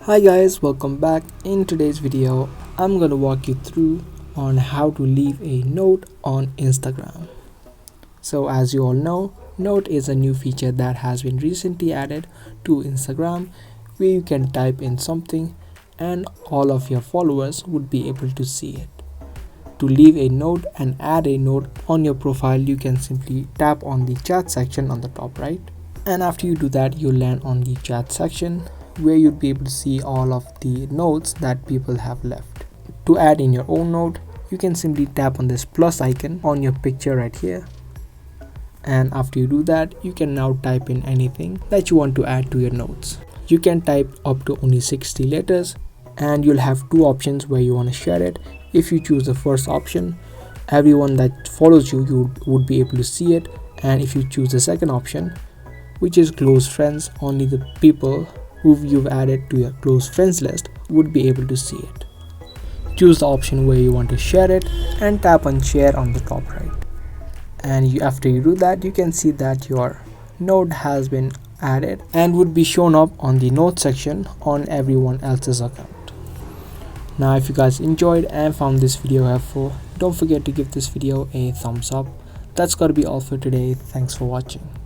Hi guys, welcome back. In today's video, I'm gonna walk you through on how to leave a note on Instagram. So as you all know, Note is a new feature that has been recently added to Instagram where you can type in something and all of your followers would be able to see it. To leave a note and add a note on your profile, you can simply tap on the chat section on the top right. And after you do that, you'll land on the chat section where you'll be able to see all of the notes that people have left. To add in your own note, you can simply tap on this plus icon on your picture right here. And after you do that, you can now type in anything that you want to add to your notes. You can type up to only 60 letters and you'll have two options where you want to share it. If you choose the first option, everyone that follows you would be able to see it. And if you choose the second option, which is close friends, only the people who you've added to your close friends list would be able to see it. Choose the option where you want to share it and tap on share on the top right. And after you do that, you can see that your note has been added and would be shown up on the note section on everyone else's account. Now if you guys enjoyed and found this video helpful, don't forget to give this video a thumbs up. That's gotta be all for today. Thanks for watching.